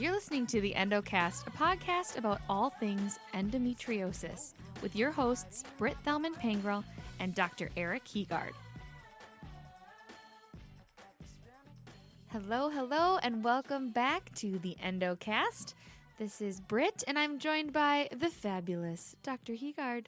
You're listening to the Endocast, a podcast about all things endometriosis, with your hosts, Britt Thelman-Pangrel and Dr. Eric Heegard. Hello, and welcome back to the Endocast. This is Britt, and I'm joined by the fabulous Dr. Heegard.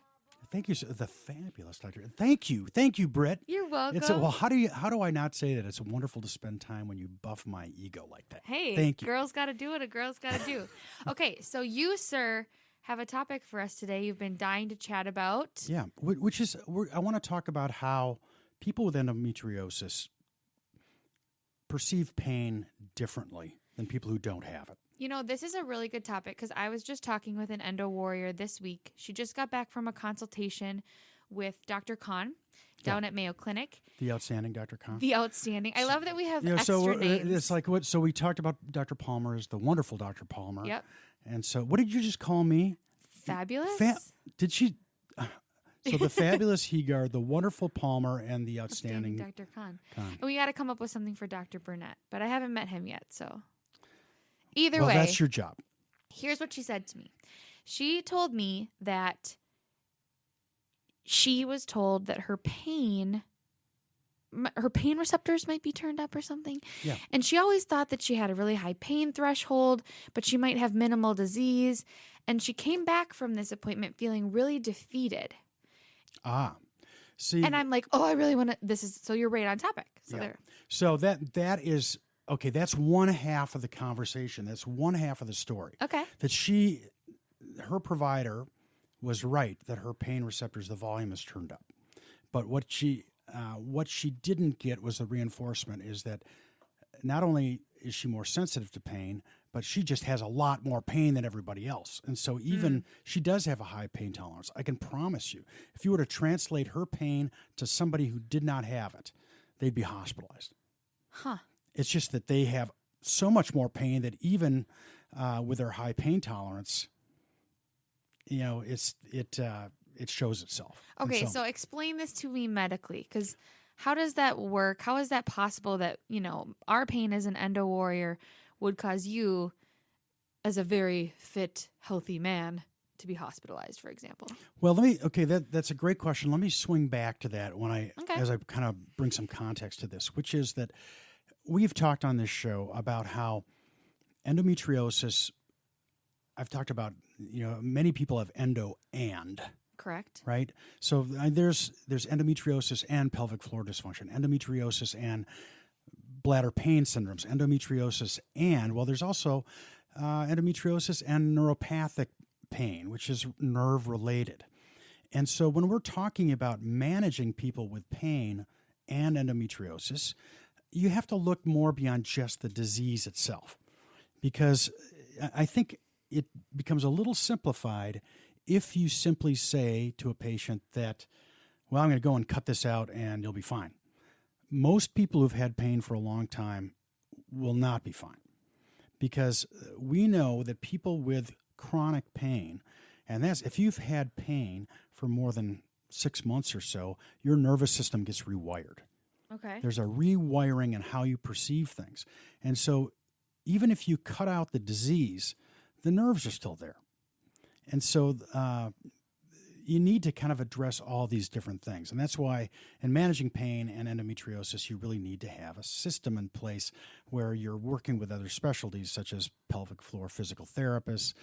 Thank you, the fabulous doctor. Thank you, Britt. You're welcome. How do I not say that? It's wonderful to spend time when you buff my ego like that. Hey, thank you. Girls got to do what a girl's got to do. Okay, so you, sir, have a topic for us today. You've been dying to chat about. Yeah, which is I want to talk about how people with endometriosis perceive pain differently than people who don't have it. You know, this is a really good topic because I was just talking with an endo warrior this week. She just got back from a consultation with Dr. Khan down at Mayo Clinic. The outstanding Dr. Khan. The outstanding. I love that we have extra so names. It's like what? So we talked about Dr. Palmer as the wonderful Dr. Palmer. Yep. And so, what did you just call me? Fabulous. Did she? So the fabulous Heegard, the wonderful Palmer, and the outstanding Dr. Khan. And we got to come up with something for Dr. Burnett, but I haven't met him yet, so. Either way, that's your job. Here's what she said to me. She told me that she was told that her pain receptors might be turned up or something. Yeah. And she always thought that she had a really high pain threshold, but she might have minimal disease. And she came back from this appointment feeling really defeated. See. And I'm like, oh, I really want to. So you're right on topic. So yeah. there. So that is. Okay, that's one half of the conversation. That's one half of the story. Okay. That her provider was right that her pain receptors, the volume is turned up. But what she didn't get was the reinforcement is that not only is she more sensitive to pain, but she just has a lot more pain than everybody else. And so even she does have a high pain tolerance. I can promise you, if you were to translate her pain to somebody who did not have it, they'd be hospitalized. Huh. It's just that they have so much more pain that even with their high pain tolerance, you know, it shows itself. Okay, so explain this to me medically, because how does that work? How is that possible that, you know, our pain as an endo warrior would cause you, as a very fit, healthy man, to be hospitalized, for example? Well, that's a great question. Let me swing back to that as I kind of bring some context to this, which is that we've talked on this show about how endometriosis, I've talked about, you know, many people have endo and. Correct. Right? So there's endometriosis and pelvic floor dysfunction, endometriosis and bladder pain syndromes, endometriosis and, well, there's also endometriosis and neuropathic pain, which is nerve related. And so when we're talking about managing people with pain and endometriosis, you have to look more beyond just the disease itself, because I think it becomes a little simplified if you simply say to a patient that, well, I'm going to go and cut this out and you'll be fine. Most people who've had pain for a long time will not be fine, because we know that people with chronic pain, and that's if you've had pain for more than 6 months or so, your nervous system gets rewired. Okay. There's a rewiring in how you perceive things. And so even if you cut out the disease, the nerves are still there. And so you need to kind of address all these different things. And that's why in managing pain and endometriosis, you really need to have a system in place where you're working with other specialties such as pelvic floor physical therapists,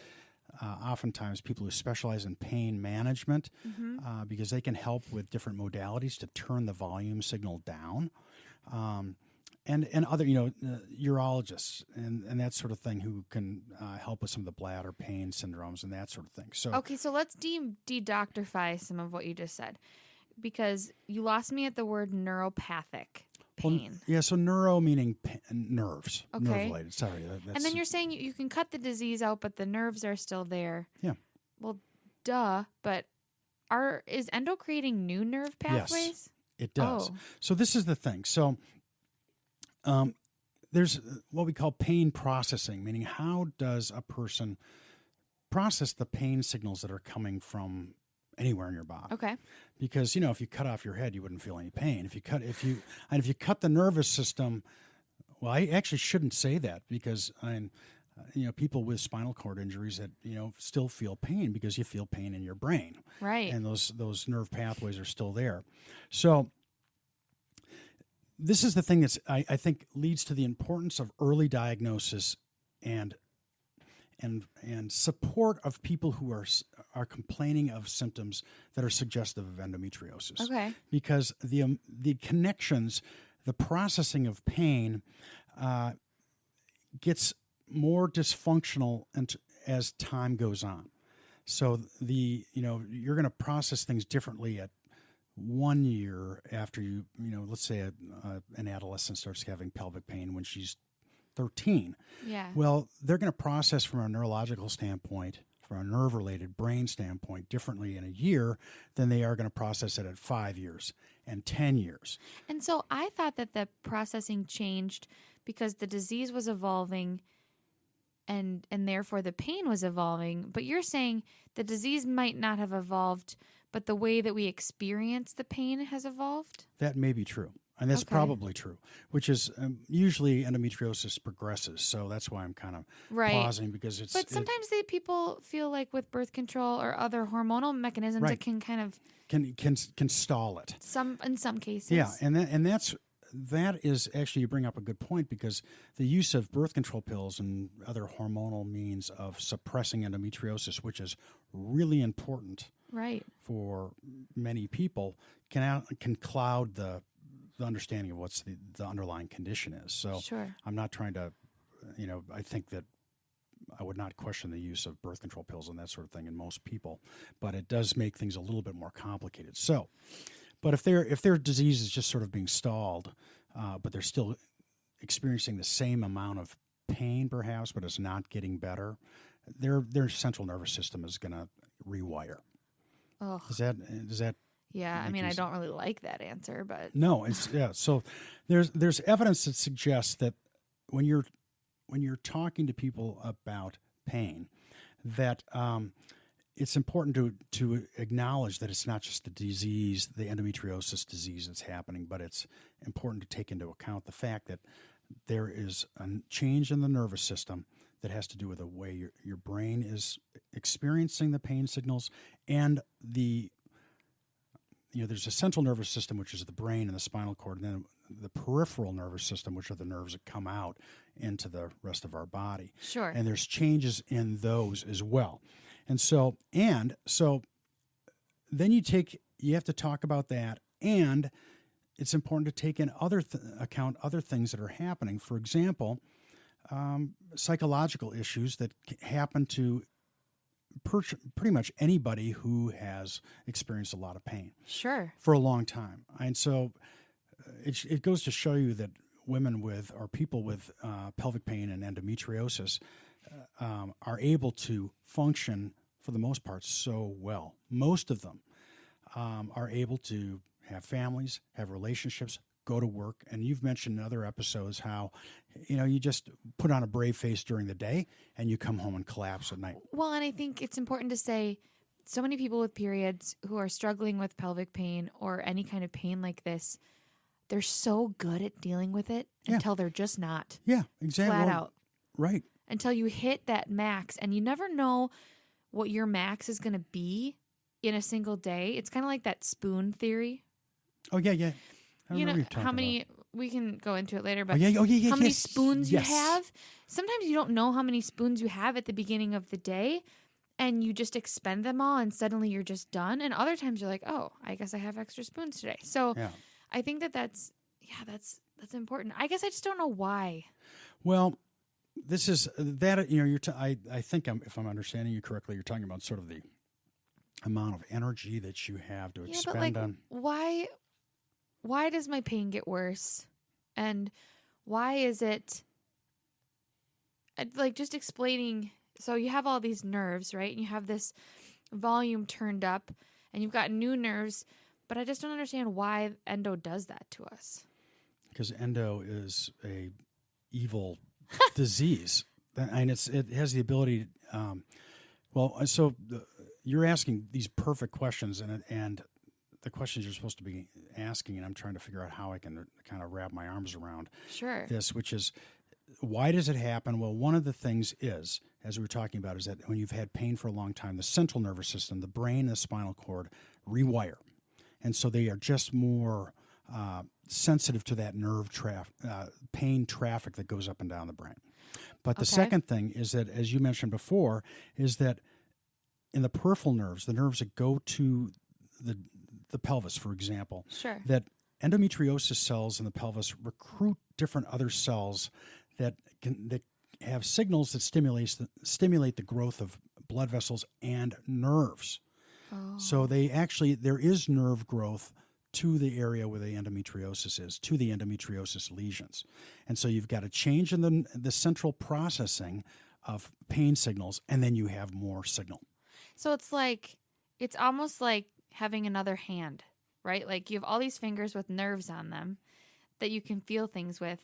oftentimes people who specialize in pain management, because they can help with different modalities to turn the volume signal down, and other, you know, urologists and that sort of thing who can help with some of the bladder pain syndromes and that sort of thing. So okay, so let's de-doctorify some of what you just said, because you lost me at the word neuropathic pain. Well, yeah, so neuro meaning nerves, okay. Nerve related. Sorry. And then you're saying you can cut the disease out, but the nerves are still there. Yeah. Well, duh, but is endo creating new nerve pathways? Yes, it does. Oh. So this is the thing. So there's what we call pain processing, meaning how does a person process the pain signals that are coming from anywhere in your body. Okay. Because, you know, if you cut off your head, you wouldn't feel any pain. If you cut the nervous system, well, I actually shouldn't say that because people with spinal cord injuries that still feel pain because you feel pain in your brain, Right. and those nerve pathways are still there. So this is the thing that's I think leads to the importance of early diagnosis and support of people who are complaining of symptoms that are suggestive of endometriosis. Okay. Because the connections, the processing of pain, gets more dysfunctional as time goes on. So you're going to process things differently at 1 year after let's say an adolescent starts having pelvic pain when she's 13. Yeah. Well, they're going to process from a neurological standpoint, from a nerve-related brain standpoint, differently in a year than they are going to process it at 5 years and 10 years. And so I thought that the processing changed because the disease was evolving and therefore the pain was evolving. But you're saying the disease might not have evolved, but the way that we experience the pain has evolved? That may be true. And that's Okay. probably true, which is usually endometriosis progresses. So that's why I'm kind of Right. pausing, because it's... But sometimes people feel like with birth control or other hormonal mechanisms, Right. it can kind of can stall it. in some cases. Yeah, that is actually, you bring up a good point, because the use of birth control pills and other hormonal means of suppressing endometriosis, which is really important Right. for many people, can cloud the understanding of what's the underlying condition is. So Sure. I'm not trying to, I think that I would not question the use of birth control pills and that sort of thing in most people, but it does make things a little bit more complicated. So, but if their disease is just sort of being stalled, but they're still experiencing the same amount of pain perhaps, but it's not getting better, their central nervous system is going to rewire. Oh. Does that Yeah, I make mean, you I don't really like that answer, but No, yeah. So there's evidence that suggests that when you're talking to people about pain, that it's important to acknowledge that it's not just the disease, the endometriosis disease that's happening, but it's important to take into account the fact that there is a change in the nervous system that has to do with the way your brain is experiencing the pain signals, and there's a central nervous system, which is the brain and the spinal cord, and then the peripheral nervous system, which are the nerves that come out into the rest of our body. sure. And there's changes in those as well. And so then you have to talk about that, and it's important to take in account other things that are happening. For example, psychological issues that happen to pretty much anybody who has experienced a lot of pain Sure. for a long time. And so it goes to show you that people with pelvic pain and endometriosis are able to function for the most part so well. Most of them are able to have families, have relationships, go to work. And you've mentioned in other episodes how, you just put on a brave face during the day and you come home and collapse at night. Well, and I think it's important to say so many people with periods who are struggling with pelvic pain or any kind of pain like this, they're so good at dealing with it until they're just not. Yeah, exactly. Flat out. Right. Until you hit that max, and you never know what your max is going to be in a single day. It's kind of like that spoon theory. Oh, yeah. I You know remember you talking how many, about. we can go into it later, but Oh, yeah, how many yes, spoons yes. you have. Sometimes you don't know how many spoons you have at the beginning of the day, and you just expend them all, and suddenly you're just done. And other times you're like, oh, I guess I have extra spoons today. So Yeah. I think that's important. I guess I just don't know why. Well, this is that, I think if I'm understanding you correctly, you're talking about sort of the amount of energy that you have to expend but like, on. why does my pain get worse? And why is it like just explaining? So you have all these nerves, right? And you have this volume turned up and you've got new nerves, but I just don't understand why endo does that to us. Because endo is a evil disease, and it has the ability. You're asking these perfect questions, and the questions you're supposed to be asking, and I'm trying to figure out how I can kind of wrap my arms around Sure. this, which is, why does it happen? Well, one of the things is, as we were talking about, is that when you've had pain for a long time, the central nervous system, the brain and the spinal cord rewire. And so they are just more sensitive to that pain traffic that goes up and down the brain. But the second thing is that, as you mentioned before, is that in the peripheral nerves, the nerves that go to the pelvis, for example, Sure. that endometriosis cells in the pelvis recruit different other cells that have signals that stimulate the growth of blood vessels and nerves. Oh. So there is nerve growth to the area where the endometriosis is, to the endometriosis lesions. And so you've got a change in the central processing of pain signals, and then you have more signal. So it's almost like having another hand, right? Like you have all these fingers with nerves on them that you can feel things with.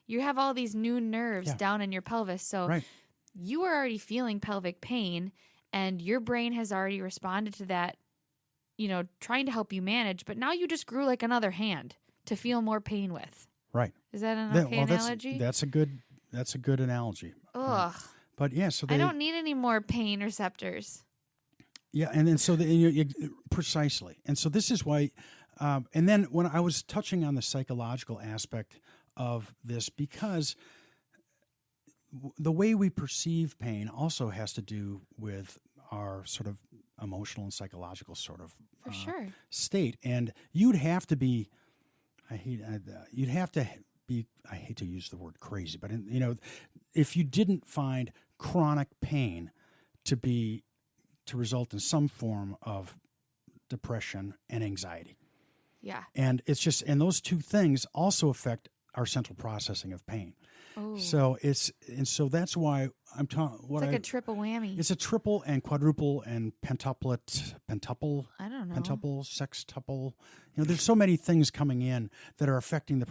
You have all these new nerves down in your pelvis. So you are already feeling pelvic pain, and your brain has already responded to that, trying to help you manage. But now you just grew like another hand to feel more pain with. Right. Is that an okay analogy? That's a good analogy. Ugh. But yeah, so I don't need any more pain receptors. Yeah, and then so precisely, and so this is why. And then when I was touching on the psychological aspect of this, because the way we perceive pain also has to do with our sort of emotional and psychological sort of For sure. state, and you'd have to be. I hate to use the word crazy, but if you didn't find chronic pain to result in some form of depression and anxiety. Yeah. And and those two things also affect our central processing of pain. Oh. So that's why I'm talking. It's like a triple whammy. It's a triple and quadruple and pentuple. I don't know. Pentuple, sextuple. There's so many things coming in that are affecting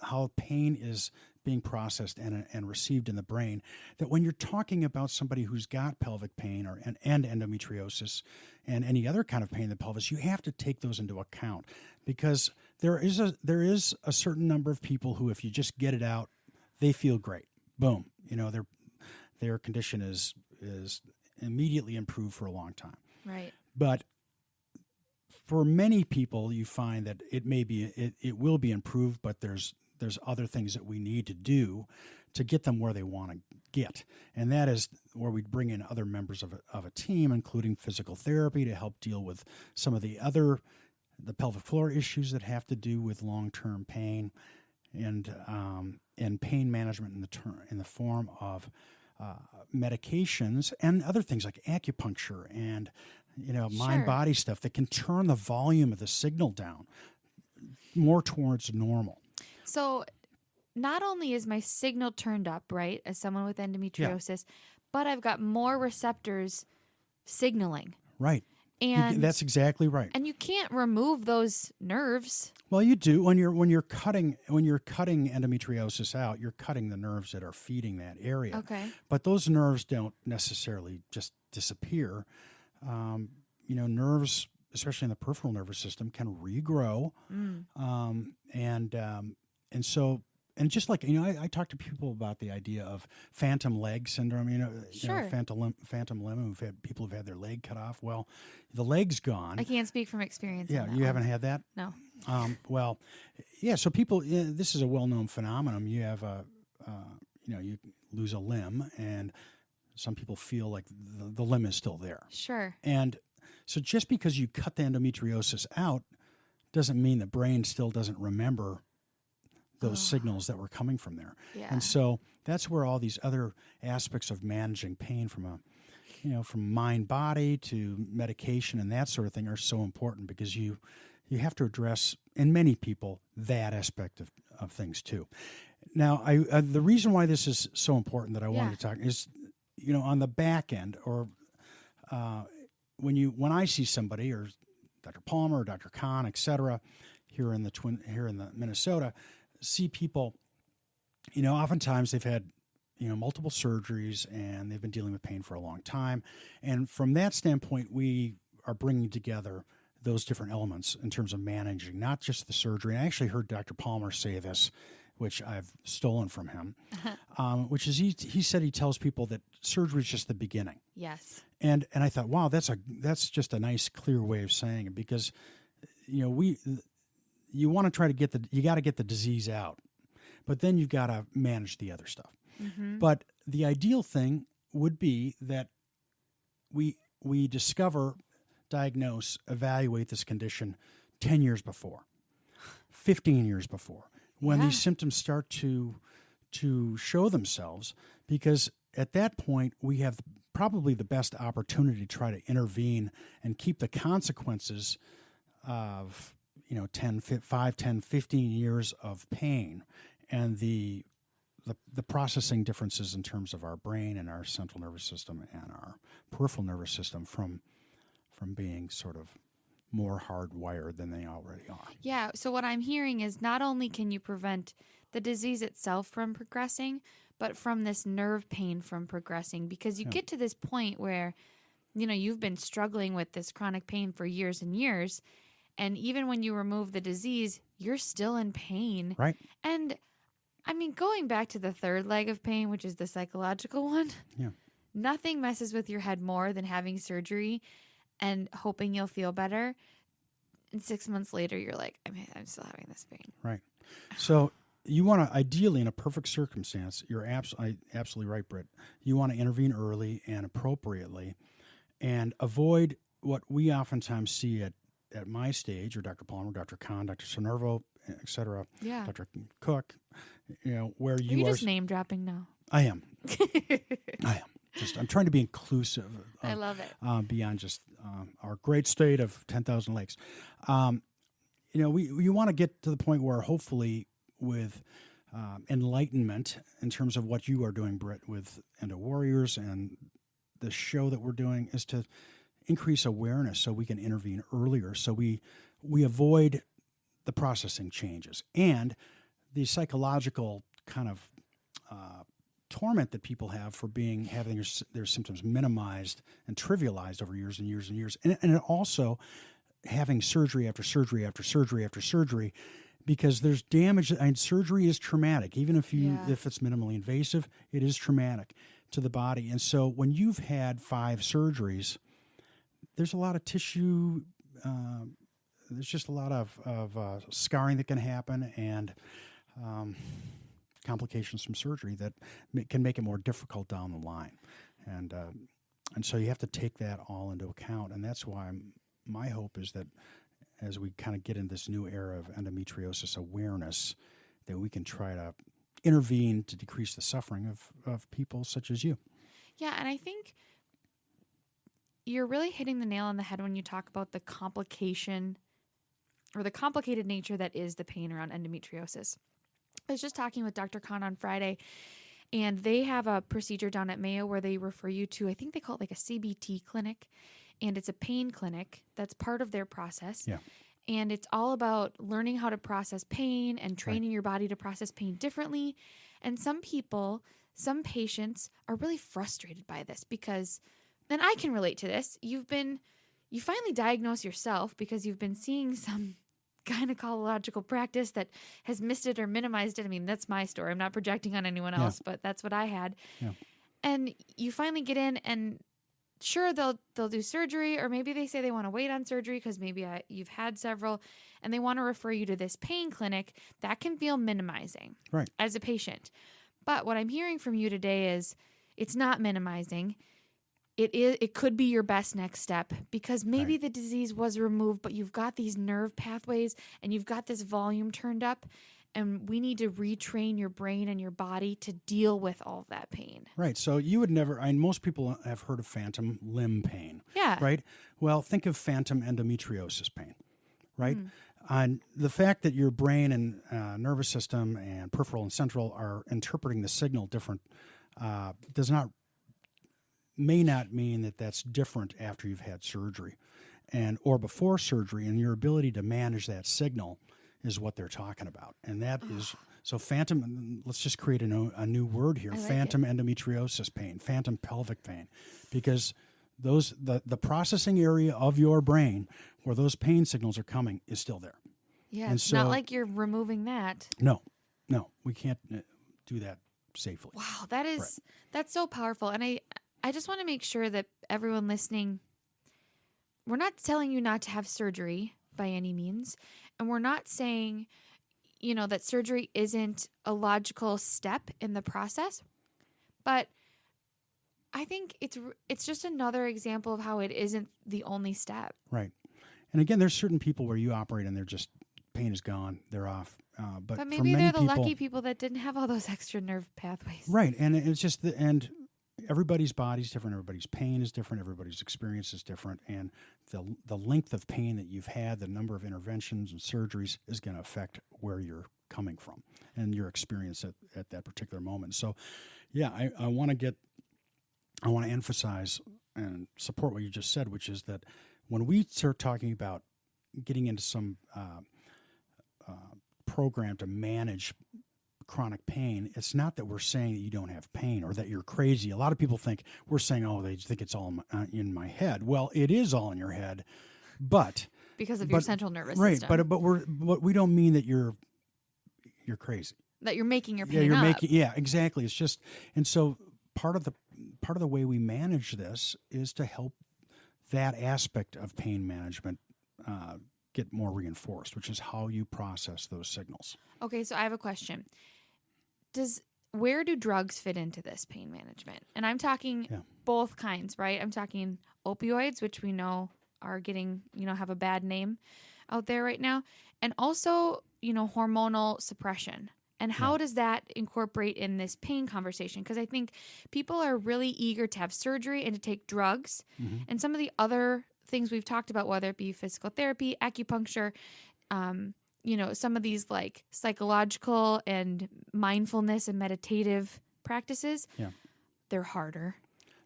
how pain is being processed and received in the brain, that when you're talking about somebody who's got pelvic pain and endometriosis and any other kind of pain in the pelvis, you have to take those into account, because there is a certain number of people who, if you just get it out, they feel great. Boom. Their condition is immediately improved for a long time. Right. But for many people, you find that it will be improved, but there's other things that we need to do to get them where they want to get. And that is where we bring in other members of a team, including physical therapy, to help deal with some of the pelvic floor issues that have to do with long-term pain, and pain management in the form of medications and other things like acupuncture and mind-body stuff that can turn the volume of the signal down more towards normal. So not only is my signal turned up, right, as someone with endometriosis, but I've got more receptors signaling. Right. And that's exactly right. And you can't remove those nerves. Well, you do when you're cutting endometriosis out. You're cutting the nerves that are feeding that area. Okay. But those nerves don't necessarily just disappear. Nerves, especially in the peripheral nervous system, can regrow. And just like, I talk to people about the idea of phantom leg syndrome, Sure. Phantom limb, people who've had their leg cut off. Well, the leg's gone. I can't speak from experience. Yeah, you haven't had that? No. Well, yeah, so people, this is a well-known phenomenon. You have you lose a limb, and some people feel like the limb is still there. Sure. And so just because you cut the endometriosis out doesn't mean the brain still doesn't remember those signals that were coming from there. Yeah. And so that's where all these other aspects of managing pain from mind body to medication and that sort of thing are so important, because you have to address, in many people, that aspect of things too. Now, the reason why this is so important that I wanted to talk is, on the back end, or when I see somebody, or Dr. Palmer or Dr. Kahn, et cetera, here in the Minnesota, see people, oftentimes they've had, multiple surgeries and they've been dealing with pain for a long time. And from that standpoint, we are bringing together those different elements in terms of managing not just the surgery. I actually heard Dr. Palmer say this which I've stolen from him, which is he said he tells people that surgery is just the beginning. Yes. And I thought, wow, that's just a nice, clear way of saying it, because you want to try to you got to get the disease out, but then you've got to manage the other stuff. Mm-hmm. But the ideal thing would be that we discover, diagnose, evaluate this condition 10 years before, 15 years before, when these symptoms start to show themselves, because at that point we have probably the best opportunity to try to intervene and keep the consequences of 5, 10, 15 years of pain and the processing differences in terms of our brain and our central nervous system and our peripheral nervous system from being sort of more hardwired than they already are. Yeah. So what I'm hearing is not only can you prevent the disease itself from progressing, but from this nerve pain from progressing, because you get to this point where, you've been struggling with this chronic pain for years and years. And even when you remove the disease, you're still in pain. Right. And I mean, going back to the third leg of pain, which is the psychological one, nothing messes with your head more than having surgery and hoping you'll feel better. And 6 months later, you're like, I'm still having this pain. Right. So you want to, ideally, in a perfect circumstance, you're absolutely right, Britt. You want to intervene early and appropriately and avoid what we oftentimes see at my stage, or Dr. Palmer, Dr. Kahn, Dr. Sonervo, et cetera, Dr. Cook, where you are just name dropping now. I am. I'm trying to be inclusive. I love it. Beyond just our great state of 10,000 lakes. We want to get to the point where hopefully with enlightenment in terms of what you are doing, Britt, with Endo Warriors and the show that we're doing, is to increase awareness so we can intervene earlier, so we avoid the processing changes and the psychological kind of torment that people have for having their symptoms minimized and trivialized over years and years and years, and also having surgery after surgery after surgery after surgery, because there's damage, and surgery is traumatic. Even if it's minimally invasive, it is traumatic to the body. And so when you've had 5 surgeries, there's a lot of tissue. There's just a lot of scarring that can happen, and complications from surgery that can make it more difficult down the line. And so you have to take that all into account. And that's why my hope is that as we kind of get in this new era of endometriosis awareness, that we can try to intervene to decrease the suffering of people such as you. Yeah, and I think you're really hitting the nail on the head when you talk about the complication or the complicated nature that is the pain around endometriosis. I was just talking with Dr. Khan on Friday, and they have a procedure down at Mayo where they refer you to, I think they call it like a CBT clinic, and it's a pain clinic that's part of their process. Yeah. And it's all about learning how to process pain and training your body to process pain differently. And some patients are really frustrated by this because, and I can relate to this, you finally diagnose yourself because you've been seeing some gynecological practice that has missed it or minimized it. I mean, that's my story. I'm not projecting on anyone else, but that's what I had. Yeah. And you finally get in, and sure, they'll do surgery, or maybe they say they want to wait on surgery because maybe you've had several, and they want to refer you to this pain clinic. That can feel minimizing as a patient. But what I'm hearing from you today is it's not minimizing. It could be your best next step, because maybe the disease was removed, but you've got these nerve pathways and you've got this volume turned up, and we need to retrain your brain and your body to deal with all of that pain. Right. So you would never, most people have heard of phantom limb pain. Yeah. Right? Well, think of phantom endometriosis pain, right? And the fact that your brain and nervous system and peripheral and central are interpreting the signal different may not mean that that's different after you've had surgery or before surgery, and your ability to manage that signal is what they're talking about. And that is, so phantom, let's just create a new word here, phantom endometriosis pain, phantom pelvic pain, because the processing area of your brain where those pain signals are coming is still there. Yeah, and it's not like you're removing that. No. No, we can't do that safely. Wow, that's so powerful. And I just want to make sure that everyone listening, we're not telling you not to have surgery by any means, and we're not saying, that surgery isn't a logical step in the process, but I think it's just another example of how it isn't the only step. Right. And again, there's certain people where you operate and they're just pain is gone, they're off. But for maybe many they're the people, lucky people that didn't have all those extra nerve pathways. Right. And it's just and everybody's body's different, everybody's pain is different, everybody's experience is different, and the length of pain that you've had, the number of interventions and surgeries is going to affect where you're coming from and your experience at that particular moment. So, yeah, I want to emphasize and support what you just said, which is that when we start talking about getting into some program to manage chronic pain, it's not that we're saying that you don't have pain or that you're crazy. A lot of people think we're saying, oh, they think it's all in my head. Well, it is all in your head, but because of your central nervous system. Right, but we don't mean that you're crazy. That you're making your pain up. Exactly. It's just, and so part of the way we manage this is to help that aspect of pain management get more reinforced, which is how you process those signals. Okay, so I have a question. Where do drugs fit into this pain management? And I'm talking both kinds, right? I'm talking opioids, which we know are getting, have a bad name out there right now, and also, hormonal suppression. And how does that incorporate in this pain conversation? Because I think people are really eager to have surgery and to take drugs. Mm-hmm. And some of the other things we've talked about, whether it be physical therapy, acupuncture, some of these like psychological and mindfulness and meditative practices, they're harder.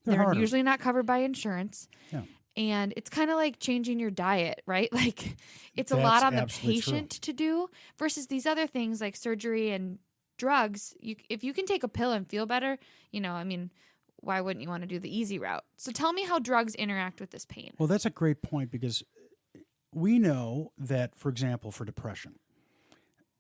They're usually not covered by insurance. Yeah. And it's kind of like changing your diet, right? Like it's a lot on the patient to do versus these other things like surgery and drugs. If you can take a pill and feel better, why wouldn't you want to do the easy route? So tell me how drugs interact with this pain. Well, that's a great point because we know that, for example, for depression,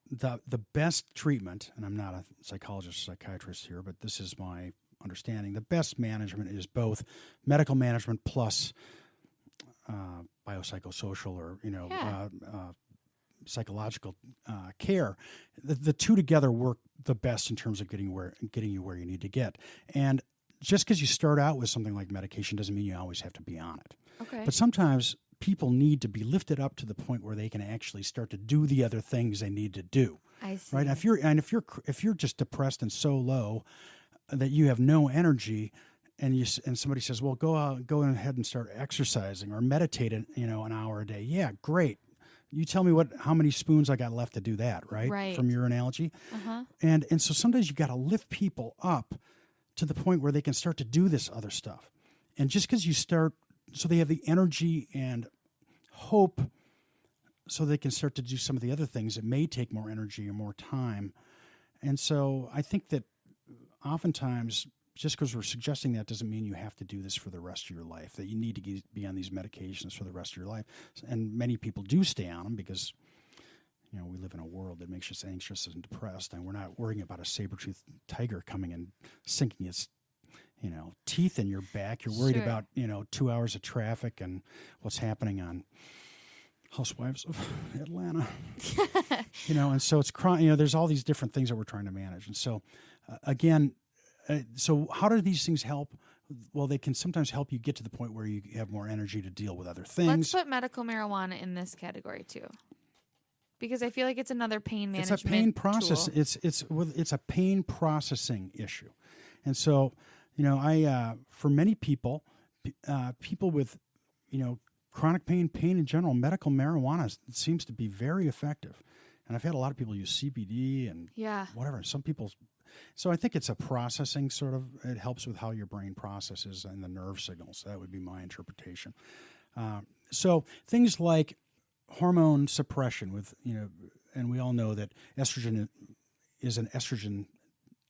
the best treatment, and I'm not a psychologist or psychiatrist here, but this is my understanding, the best management is both medical management plus biopsychosocial or psychological care. The two together work the best in terms of getting you where you need to get. And just because you start out with something like medication doesn't mean you always have to be on it. Okay. But sometimes people need to be lifted up to the point where they can actually start to do the other things they need to do. I see. Right? If you're just depressed and so low that you have no energy, and somebody says, well, go ahead and start exercising or meditate an hour a day. Yeah, great. You tell me how many spoons I got left to do that, right? Right. From your analogy. Uh-huh. And so sometimes you got to lift people up to the point where they can start to do this other stuff. And just because you start, so they have the energy and hope so they can start to do some of the other things that may take more energy or more time. And so I think that oftentimes, just because we're suggesting that doesn't mean you have to do this for the rest of your life, that you need to be on these medications for the rest of your life. And many people do stay on them because, we live in a world that makes us anxious and depressed, and we're not worrying about a saber-toothed tiger coming and sinking its, teeth in your back. You're worried about, 2 hours of traffic and what's happening on Housewives of Atlanta. And so it's there's all these different things that we're trying to manage. And so, again, so how do these things help? Well, they can sometimes help you get to the point where you have more energy to deal with other things. Let's put medical marijuana in this category too, because I feel like it's another pain management. It's a pain process. Tool. It's a pain processing issue, and so for many people, people with chronic pain in general, medical marijuana seems to be very effective, and I've had a lot of people use CBD and whatever. Some people. So I think it's a processing sort of, it helps with how your brain processes and the nerve signals. That would be my interpretation. So things like hormone suppression with, and we all know that estrogen is an estrogen,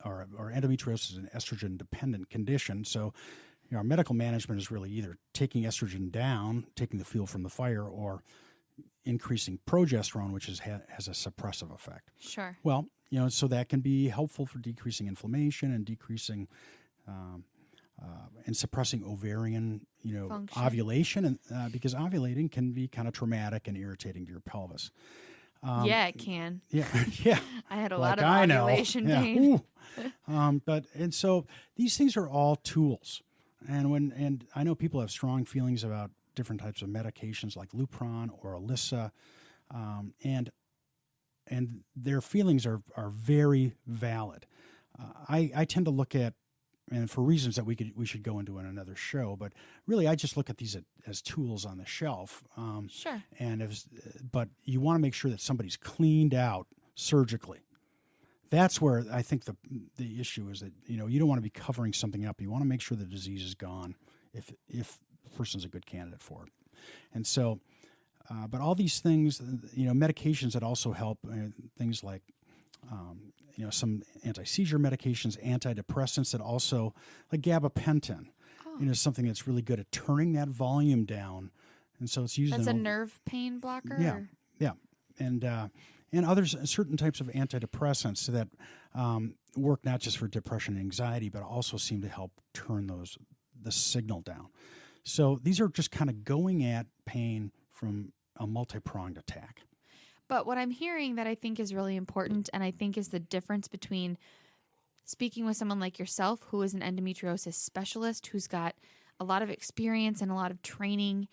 or endometriosis is an estrogen-dependent condition. So our medical management is really either taking estrogen down, taking the fuel from the fire, or increasing progesterone, which has a suppressive effect. Sure. Well, so that can be helpful for decreasing inflammation and decreasing and suppressing ovarian, Function. ovulation, and because ovulating can be kind of traumatic and irritating to your pelvis. Yeah, it can. Yeah, yeah. I had a Like lot of I know. ovulation Yeah. pain. And so these things are all tools, and I know people have strong feelings about different types of medications like Lupron or Alyssa, and their feelings are very valid. I tend to look at, and for reasons that we should go into in another show, but really I just look at these as tools on the shelf. Sure. But you want to make sure that somebody's cleaned out surgically. That's where I think the issue is that you don't want to be covering something up. You want to make sure the disease is gone if the person's a good candidate for it. And so, but all these things, medications that also help, things like some anti-seizure medications, antidepressants that also, like gabapentin, something that's really good at turning that volume down. And so it's used. That's a nerve pain blocker? Yeah, yeah. And others, certain types of antidepressants that work not just for depression and anxiety, but also seem to help turn the signal down. So these are just kind of going at pain from a multi-pronged attack. But what I'm hearing that I think is really important, and I think is the difference between speaking with someone like yourself, who is an endometriosis specialist, who's got a lot of experience and a lot of training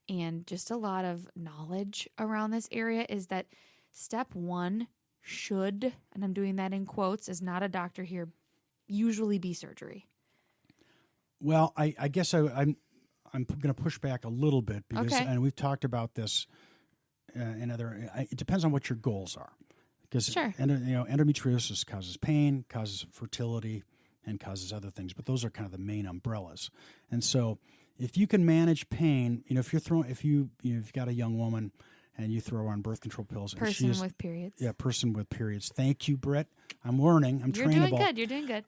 and just a lot of knowledge around this area, is that step one should, and I'm doing that in quotes, as not a doctor here, usually be surgery. Well, I guess I'm going to push back a little bit because, and we've talked about this in other. It depends on what your goals are, because sure. Endometriosis causes pain, causes fertility, and causes other things. But those are kind of the main umbrellas. And so, if you can manage pain, if you've got a young woman and you throw her on birth control pills, Person with periods. Yeah, person with periods. Thank you, Britt. I'm learning. I'm trainable. You're doing good.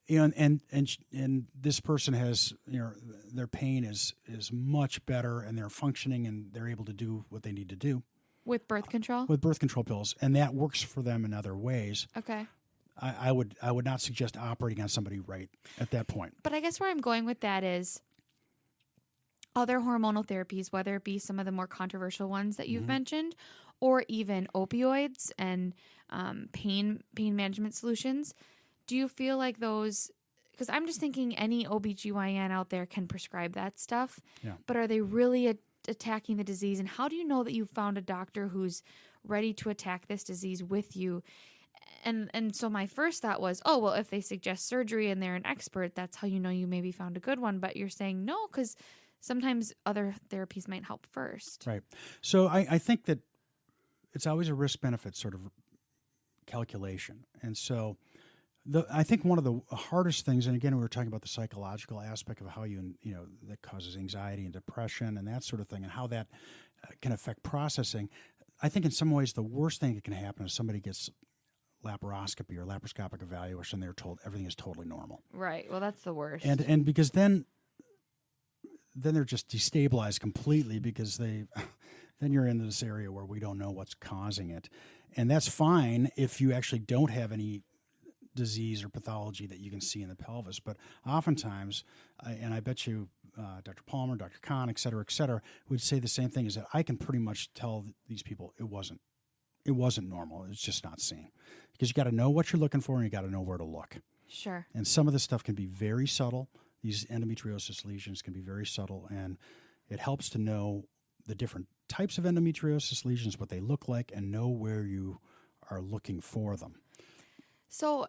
And this person has, their pain is much better, and they're functioning, and they're able to do what they need to do with birth control. With birth control pills, and that works for them in other ways. Okay. I would not suggest operating on somebody right at that point. But I guess where I'm going with that is other hormonal therapies, whether it be some of the more controversial ones that you've mentioned, or even opioids and pain management solutions. Do you feel like those, because I'm just thinking any OBGYN out there can prescribe that stuff, but are they really attacking the disease? And how do you know that you've found a doctor who's ready to attack this disease with you? And so my first thought was, oh, well, if they suggest surgery and they're an expert, that's how you know you maybe found a good one. But you're saying no, because sometimes other therapies might help first. Right. So I think that it's always a risk-benefit sort of calculation. And so I think one of the hardest things, and again, we were talking about the psychological aspect of how that causes anxiety and depression and that sort of thing, and how that can affect processing. I think in some ways the worst thing that can happen is somebody gets laparoscopy or laparoscopic evaluation. They're told everything is totally normal. Right. Well, that's the worst. And because then they're just destabilized completely, because then you're in this area where we don't know what's causing it, and that's fine if you actually don't have any disease or pathology that you can see in the pelvis. But oftentimes, and I bet you Dr. Palmer, Dr. Kahn, et cetera, would say the same thing, is that I can pretty much tell these people it wasn't normal. It's just not seen. Because you got to know what you're looking for, and you got to know where to look. Sure. And some of this stuff can be very subtle. These endometriosis lesions can be very subtle, and it helps to know the different types of endometriosis lesions, what they look like, and know where you are looking for them. So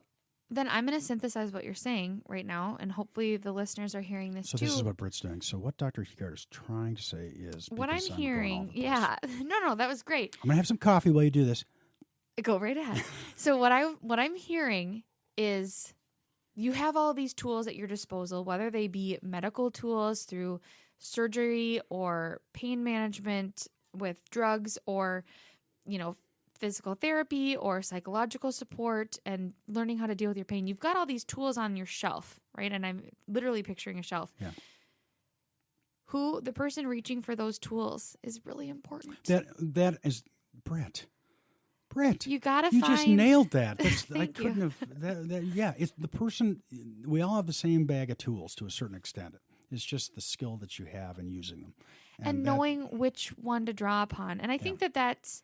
then I'm going to synthesize what you're saying right now, and hopefully the listeners are hearing this too. So this is what Britt's doing. So what Dr. Hegard is trying to say is... What I'm hearing... No, that was great. I'm going to have some coffee while you do this. Go right ahead. So what I'm hearing is you have all these tools at your disposal, whether they be medical tools through surgery or pain management with drugs, or, physical therapy or psychological support, and learning how to deal with your pain. You've got all these tools on your shelf, right? And I'm literally picturing a shelf. Yeah. who the person reaching for those tools is really important. That is Brett. You gotta You find. just nailed that. I Thank couldn't you. have. Yeah, it's the person. We all have the same bag of tools to a certain extent. It's just the skill that you have in using them, And that- knowing which one to draw upon. And I think that's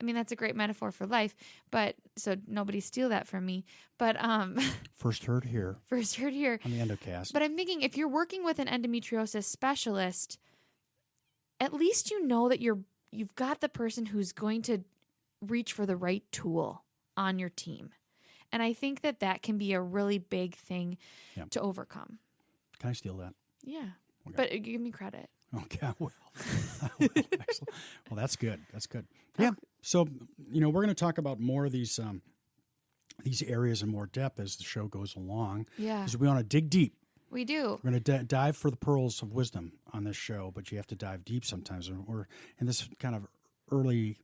a great metaphor for life, but so nobody steal that from me. But First heard here first heard here. on the Endocast. But I'm thinking if you're working with an endometriosis specialist, at least you know that you've got the person who's going to reach for the right tool on your team. And I think that can be a really big thing to overcome. Can I steal that? Yeah. Okay. But give me credit. Okay, I will. Excellent. Well, that's good. That's good. Yeah. So, we're going to talk about more of these areas in more depth as the show goes along. Yeah. Because we want to dig deep. We do. We're going to dive for the pearls of wisdom on this show, but you have to dive deep sometimes. And we're in this kind of early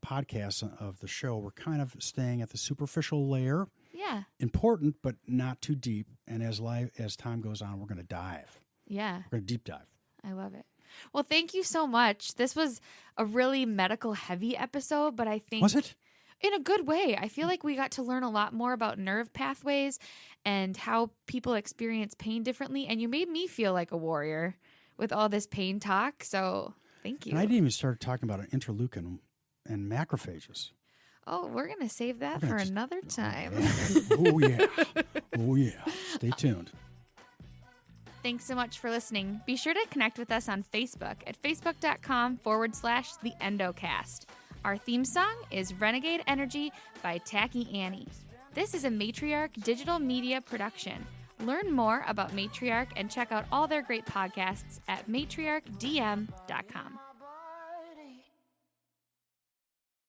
podcast of the show. We're kind of staying at the superficial layer. Yeah. Important, but not too deep. And as time goes on, we're going to dive. Yeah. We're going to deep dive. I love it. Well, thank you so much. This was a really medical heavy episode, but I think Was it? in a good way. I feel like we got to learn a lot more about nerve pathways and how people experience pain differently. And you made me feel like a warrior with all this pain talk. So thank you. And I didn't even start talking about interleukin and macrophages. Oh, we're going to save that for another time. Oh, yeah. Oh, yeah. Stay tuned. Thanks so much for listening. Be sure to connect with us on Facebook at facebook.com/The Endocast. Our theme song is Renegade Energy by Tacky Annie. This is a Matriarch digital media production. Learn more about Matriarch and check out all their great podcasts at matriarchdm.com.